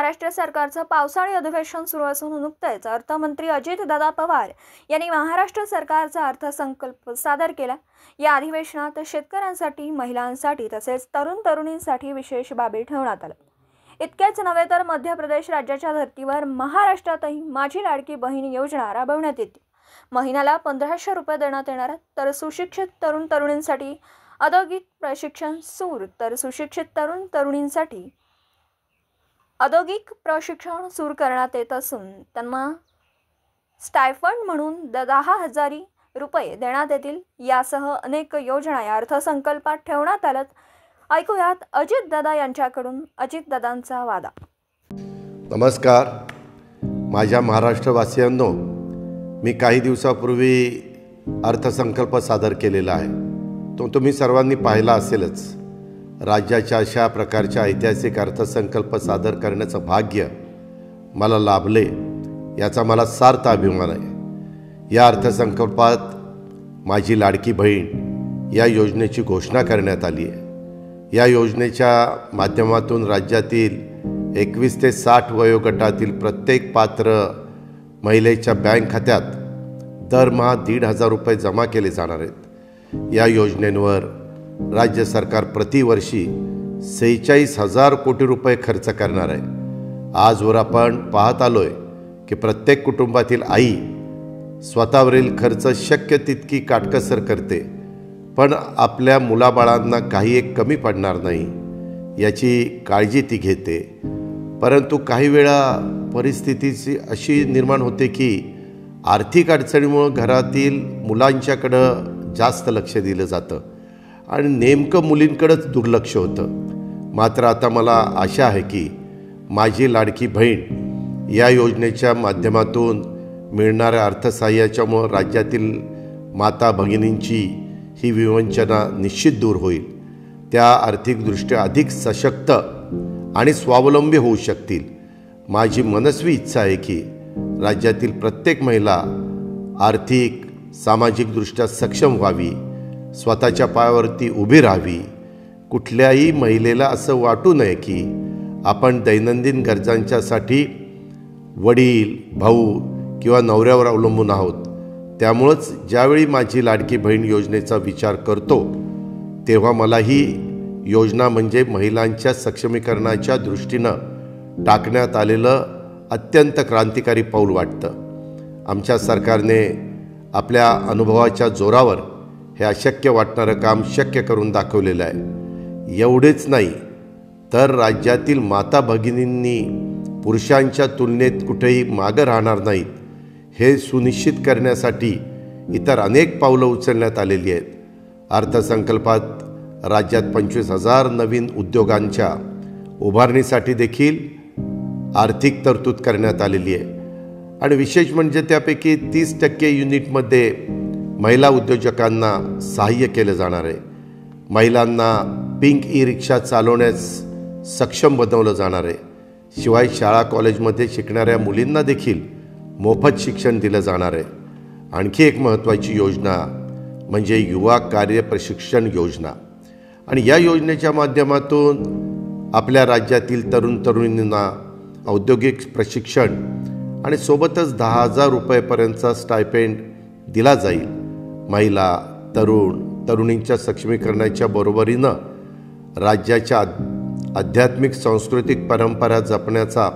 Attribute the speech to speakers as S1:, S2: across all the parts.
S1: महाराष्ट्र सरकारचं पावसाळी अधिवेशन सुरू असून नुकतेच अर्थमंत्री अजितदादा पवार यांनी महाराष्ट्र सरकारचा अर्थसंकल्प सादर केला। या अधिवेशनात शेतकऱ्यांसाठी, महिलांसाठी तसेच तरुण-तरुणींसाठी विशेष बाबी ठेवण्यात आल्या। इतकेच नव्हे तर मध्य प्रदेश राज्याच्या धर्तीवर महाराष्ट्रातही माझी लाडकी बहीण योजना राबवण्यात येते। महिन्याला 1500 रुपये देण्यात येणार, तर सुशिक्षित तरुण-तरुणींसाठी औद्योगिक प्रशिक्षण सूर तर सुशिक्षित तरुण-तरुणींसाठी औद्योगिक प्रशिक्षण सुरू करण्यात येत असून त्यांना स्टायफंड म्हणून 10,000 रुपये देण्यात येतील। यासह अनेक योजना या अर्थसंकल्पात ठेवण्यात आल्यात। ऐकूयात अजितदादा यांच्याकडून अजितदादांचा वादा।
S2: नमस्कार माझ्या महाराष्ट्रवासियांनो, मी काही दिवसापूर्वी अर्थसंकल्प सादर केलेला आहे। तो तुम्ही सर्वांनी पाहिला असेलच। राज्याच्या अशा प्रकारच्या ऐतिहासिक अर्थसंकल्प सादर करण्याचं भाग्य मला लाभले, याचा मला सार्थ अभिमान आहे। या अर्थसंकल्पात माझी लाडकी बहीण या योजनेची घोषणा करण्यात आली आहे। या योजनेच्या माध्यमातून राज्यातील 21 ते 60 वयोगटातील प्रत्येक पात्र महिलेच्या बँक खात्यात दरमहा 1,500 रुपये जमा केले जाणार आहेत। या योजनेवर राज्य सरकार प्रतिवर्षी 46,000 कोटी रुपये खर्च करणार आहे। आजवर आपण पाहत आलोय की प्रत्येक कुटुंबातील आई स्वतःवरील खर्च शक्य तितकी काटकसर करते, पण आपल्या मुलाबाळांना काही एक कमी पडणार नाही याची काळजी ती घेते। परंतु काही वेळा परिस्थितीची अशी निर्माण होते की आर्थिक अडचणीमुळे घरातील मुलांच्याकडं जास्त लक्ष दिलं जातं आणि नेमकं मुलींकडेच दुर्लक्ष होतं। मात्र आता मला आशा आहे की माझी लाडकी बहीण या योजनेच्या माध्यमातून मिळणाऱ्या अर्थसहाय्याच्यामुळं राज्यातील माता भगिनींची ही विवंचना निश्चित दूर होईल। त्या आर्थिकदृष्ट्या अधिक सशक्त आणि स्वावलंबी होऊ शकतील। माझी मनस्वी इच्छा आहे की राज्यातील प्रत्येक महिला आर्थिक, सामाजिकदृष्ट्या सक्षम व्हावी, स्वतःच्या पायावरती उभी राहावी। कुठल्याही महिलेला असं वाटू नये की आपण दैनंदिन गरजांच्यासाठी वडील, भाऊ किंवा नवऱ्यावर अवलंबून आहोत। त्यामुळंच ज्यावेळी माझी लाडकी बहीण योजनेचा विचार करतो तेव्हा मला ही योजना म्हणजे महिलांच्या सक्षमीकरणाच्या दृष्टीनं टाकण्यात आलेलं अत्यंत क्रांतिकारी पाऊल वाटतं। आमच्या सरकारने आपल्या अनुभवाच्या जोरावर हे अशक्य वाटणारं काम शक्य करून दाखवलेलं आहे। एवढेच नाही तर राज्यातील माता भगिनींनी पुरुषांच्या तुलनेत कुठेही मागं राहणार नाहीत हे सुनिश्चित करण्यासाठी इतर अनेक पावलं उचलण्यात आलेली आहेत। अर्थसंकल्पात राज्यात 25,000 नवीन उद्योगांच्या उभारणीसाठी देखील आर्थिक तरतूद करण्यात आलेली आहे आणि विशेष म्हणजे त्यापैकी 30% युनिटमध्ये महिला उद्योजकांना सहाय्य केलं जाणार आहे। महिलांना पिंक ई-रिक्षा चालवण्यास सक्षम बनवलं जाणार आहे। शिवाय शाळा कॉलेजमध्ये शिकणाऱ्या मुलींना देखील मोफत शिक्षण दिलं जाणार आहे। आणखी एक महत्त्वाची योजना म्हणजे युवा कार्य प्रशिक्षण योजना आणि या योजनेच्या माध्यमातून आपल्या राज्यातील तरुण-तरुणींना औद्योगिक प्रशिक्षण आणि सोबतच 10,000 रुपयेपर्यंतचा स्टायपेंड दिला जाईल। महिला, तरुणींच्या सक्षमीकरणाच्या बरोबरीनं राज्याच्या आध्यात्मिक सांस्कृतिक परंपरा जपण्याचा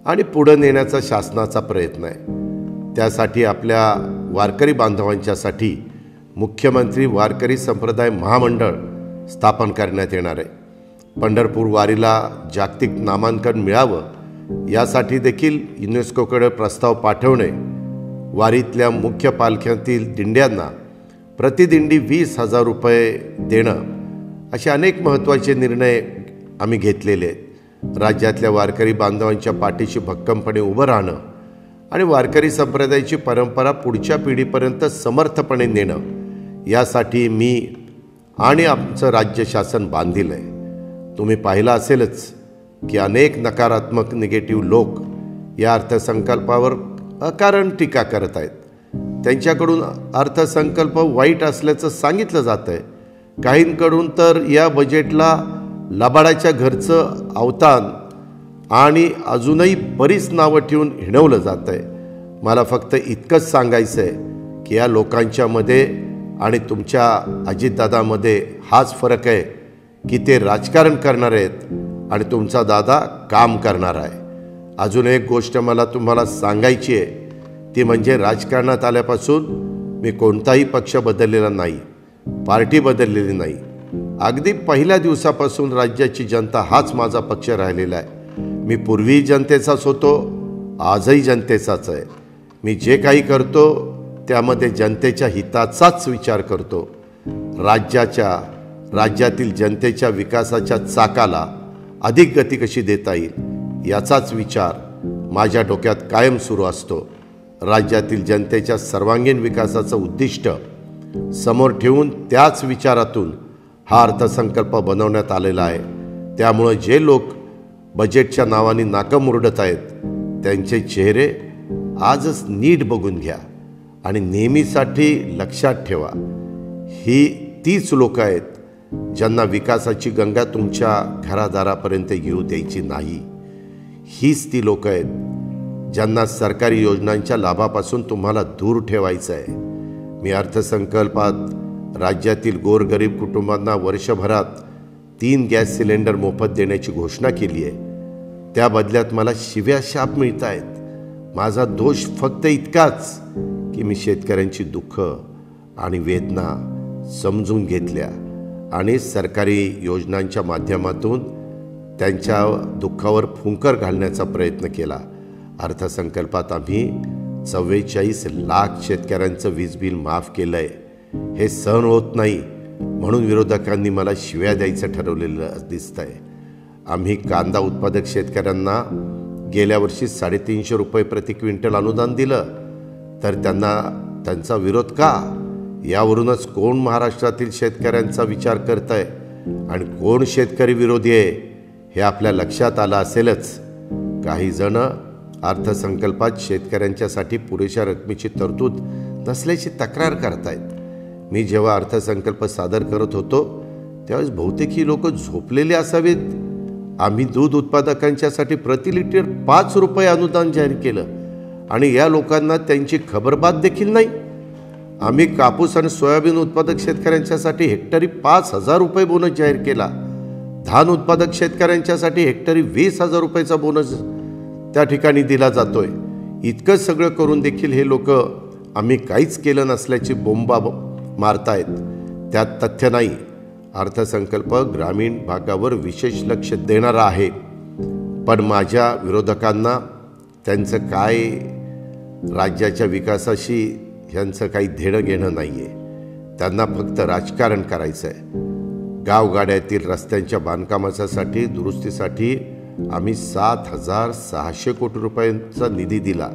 S2: आणि पुढे नेण्याचा शासनाचा प्रयत्न आहे। त्यासाठी आपल्या वारकरी बांधवांच्यासाठी मुख्यमंत्री वारकरी संप्रदाय महामंडळ स्थापन करण्यात येणार आहे। पंढरपूर वारीला जागतिक नामांकन मिळावं यासाठी देखील युनेस्कोकडे प्रस्ताव पाठवणे, वारीतल्या मुख्य पालख्यातील दिंड्यांना प्रतिदिंडी 20,000 रुपये देणं, असे अनेक महत्त्वाचे निर्णय आम्ही घेतलेले आहेत। राज्यातल्या वारकरी बांधवांच्या पाठीशी भक्कमपणे उभं राहणं आणि वारकरी संप्रदायाची परंपरा पुढच्या पिढीपर्यंत समर्थपणे नेणं यासाठी मी आणि आमचं राज्य शासन बांधील आहे। तुम्ही पाहिलं असेलच की अनेक नकारात्मक निगेटिव्ह लोक या अर्थसंकल्पावर अकारण टीका करत आहेत। त्यांच्याकडून अर्थसंकल्प वाईट असल्याचं सांगितलं जात आहे। काहींकडून तर या बजेटला लबाडाच्या घरचं अवतान आणि अजूनही बरीच नावं ठेवून हिणवलं जात आहे. मला फक्त इतकंच सांगायचं आहे की या लोकांच्यामध्ये आणि तुमच्या अजितदादामध्ये हाच फरक आहे की ते राजकारण करणार आहेत आणि तुमचा दादा काम करणार आहे. अजून एक गोष्ट मला तुम्हाला सांगायची आहे, ती म्हणजे राजकारणात आल्यापासून मी कोणताही पक्ष बदललेला नाही, पार्टी बदललेली नाही. अगदी पहिल्या दिवसापासून राज्याची जनता हाच माझा पक्ष राहिलेला आहे. मी पूर्वी जनतेचाच होतो, आजही जनतेचाच आहे. मी जे काही करतो त्यामध्ये जनतेच्या हिताचाच विचार करतो. राज्यातील जनतेच्या विकासाच्या चाकाला अधिक गती कशी देता येईल याचाच विचार माझ्या डोक्यात कायम सुरू असतो. राज्यातील जनतेच्या सर्वांगीण विकासाचं उद्दिष्ट समोर ठेवून त्याच विचारातून हा अर्थसंकल्प बनवण्यात आलेला आहे. त्यामुळे जे लोक बजेटच्या नावाने नाकं मुरडत आहेत त्यांचे चेहरे आजच नीट बघून घ्या आणि नेहमीसाठी लक्षात ठेवा, ही तीच लोक आहेत ज्यांना विकासाची गंगा तुमच्या घरादारापर्यंत येऊ द्यायची नाही. हीच ती लोक आहेत ज्यांना सरकारी योजनांच्या लाभापासून तुम्हाला दूर ठेवायचं आहे. मी अर्थसंकल्पात राज्यातील गोरगरीब कुटुंबांना वर्षभरात 3 गॅस सिलेंडर मोफत देण्याची घोषणा केली आहे. त्या बदल्यात मला शिव्या शाप मिळत आहेत. माझा दोष फक्त इतकाच की मी शेतकऱ्यांची दुःख आणि वेदना समजून घेतल्या आणि सरकारी योजनांच्या माध्यमातून त्यांच्या दुःखावर फुंकर घालण्याचा प्रयत्न केला. अर्थसंकल्पात आम्ही 44 लाख शेतकऱ्यांचं वीज बिल माफ केलं आहे. हे सहन होत नाही म्हणून विरोधकांनी मला शिव्या द्यायचं ठरवलेलं दिसतं आहे. आम्ही कांदा उत्पादक शेतकऱ्यांना गेल्या वर्षी 350 रुपये प्रति क्विंटल अनुदान दिलं, तर त्यांचा विरोध का? यावरूनच कोण महाराष्ट्रातील शेतकऱ्यांचा विचार करत आहे आणि कोण शेतकरी विरोधी आहे हे आपल्या लक्षात आलं असेलच. काही जण अर्थसंकल्पात शेतकऱ्यांच्यासाठी पुरेशा रकमेची तरतूद नसल्याची तक्रार करतायत. मी जेव्हा अर्थसंकल्प सादर करत होतो त्यावेळेस बहुतेक ही लोक झोपलेले असावेत. आम्ही दूध उत्पादकांच्यासाठी प्रति लिटर 5 रुपये अनुदान जाहीर केलं आणि या लोकांना त्यांची खबरबात देखील नाही. आम्ही कापूस आणि सोयाबीन उत्पादक शेतकऱ्यांच्यासाठी हेक्टरी 5,000 रुपये बोनस जाहीर केला. धान उत्पादक शेतकऱ्यांच्यासाठी हेक्टरी 20,000 रुपयाचा बोनस त्या ठिकाणी दिला जातोय. इतकं सगळं करून देखील हे लोक आम्ही काहीच केलं नसल्याची बोंबा मारतायत. त्यात तथ्य नाही. अर्थसंकल्प ग्रामीण भागावर विशेष लक्ष देणारा आहे, पण माझ्या विरोधकांना त्यांचं काय राज्याच्या विकासाशी ह्यांचं काही देणं घेणं नाही आहे. त्यांना फक्त राजकारण करायचं आहे. गावगाड्यातील रस्त्यांच्या बांधकामासाठी दुरुस्तीसाठी आम्ही 7,600 कोटी रुपयांचा निधी दिला,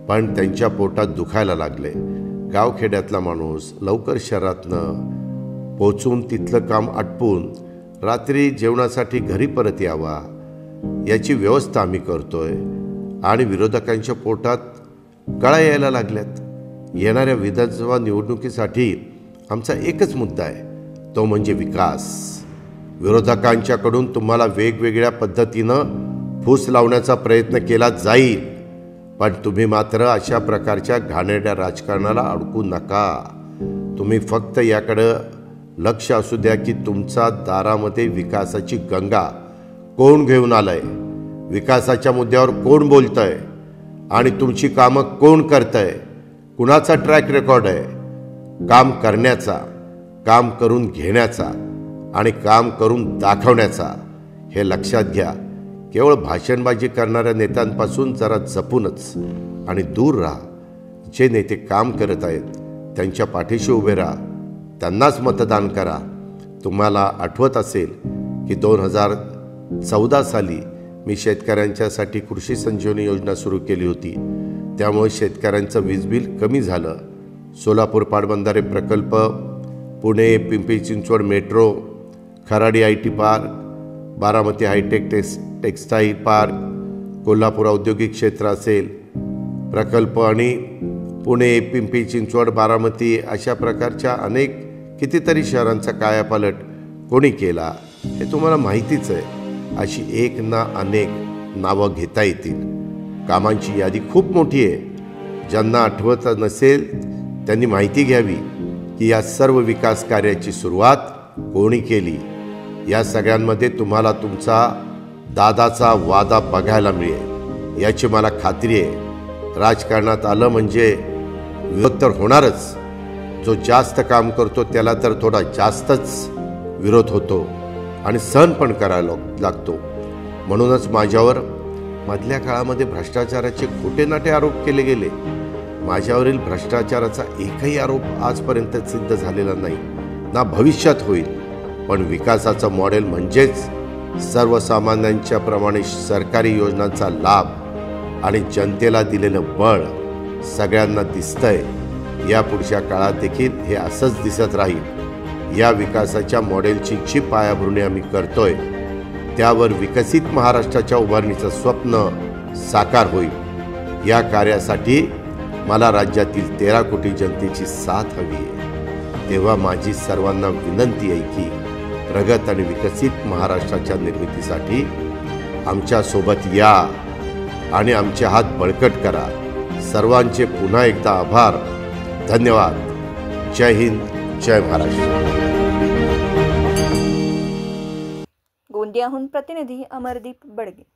S2: पण त्यांच्या पोटात दुखायला लागले. गावखेड्यातला माणूस लवकर शहरातनं पोचून तिथलं काम आटपून रात्री जेवणासाठी घरी परत यावा याची व्यवस्था आम्ही करतोय आणि विरोधकांच्या पोटात गळा यायला लागल्यात. येणाऱ्या विधानसभा निवडणुकीसाठी आमचा एकच मुद्दा आहे, तो म्हणजे विकास. विरोधकांच्याकडून तुम्हाला वेगवेगळ्या पद्धतीनं फूस लावण्याचा प्रयत्न केला जाईल, पण तुम्ही मात्र अशा प्रकारच्या घाणेरड्या राजकारणाला अडकू नका. तुम्ही फक्त याकडं लक्ष असू द्या की तुमच्या दारामध्ये विकासाची गंगा कोण घेऊन आलंय, विकासाच्या मुद्द्यावर कोण बोलतंय आणि तुमची कामं कोण करतंय, कुणाचा ट्रॅक रेकॉर्ड आहे काम करण्याचा, काम करून घेण्याचा आणि काम करून दाखवण्याचा. हे लक्षात घ्या. केवळ भाषणबाजी करणाऱ्या नेत्यांपासून जरा जपूनच आणि दूर राहा. जे नेते काम करत आहेत त्यांच्या पाठीशी उभे राहा, त्यांनाच मतदान करा. तुम्हाला आठवत असेल की 2014 साली मी शेतकऱ्यांच्यासाठी कृषी संजीवनी योजना सुरू केली होती. त्यामुळे शेतकऱ्यांचं वीज बिल कमी झालं. सोलापूर पाटबंधारे प्रकल्प, Pune Pimpri Chinchwad metro, Kharadi IT park, Baramati hitech textile park, Kolhapur औद्योगिक क्षेत्र असेल प्रकल्प आणि पुणे पिंपरी चिंचवड बारामती अशा प्रकारच्या अनेक कितीतरी शहरांचा कायापालट कोणी केला हे तुम्हाला माहितीच आहे. अशी एक ना अनेक नावं घेता येतील. कामांची यादी खूप मोठी आहे. ज्यांना आठवत नसेल त्यांनी माहिती घ्यावी की या सर्व विकास कार्याची सुरुवात कोणी केली. या सगळ्यांमध्ये तुम्हाला तुमचा दादाचा वादा बघायला मिळेल याची मला खात्री आहे. राजकारणात आलं म्हणजे विरोध तर होणारच. जो जास्त काम करतो त्याला तर थोडा जास्तच विरोध होतो आणि सहन पण करायला लागतो. म्हणूनच माझ्यावर मधल्या काळामध्ये भ्रष्टाचाराचे खोटे नाटे आरोप केले गेले. माझ्यावरील भ्रष्टाचाराचा एकही आरोप आजपर्यंत सिद्ध झालेला नाही, ना भविष्यात होईल. पण विकासाचं मॉडेल म्हणजेच सर्वसामान्यांच्या प्रमाणे सरकारी योजनांचा लाभ आणि जनतेला दिलेलं बळ सगळ्यांना दिसतंय. या पुढच्या काळात देखील हे असंच दिसत राहील. या विकासाच्या मॉडेलची जी पायाभरणी आम्ही करतोय त्यावर विकसित महाराष्ट्राच्या उभारणीचं स्वप्न साकार होईल. या कार्यासाठी मला राज्यातील 13 कोटी जनतेची साथ हवी आहे. तेव्हा माझी सर्वांना विनंती आहे की प्रगत आणि विकसित महाराष्ट्राच्या निर्मितीसाठी आमच्यासोबत या आणि आमचे हात बळकट करा. सर्वांचे पुन्हा एकदा आभार. धन्यवाद. जय हिंद, जय महाराष्ट्र.
S1: गोंदियाहून प्रतिनिधी अमरदीप बडगे.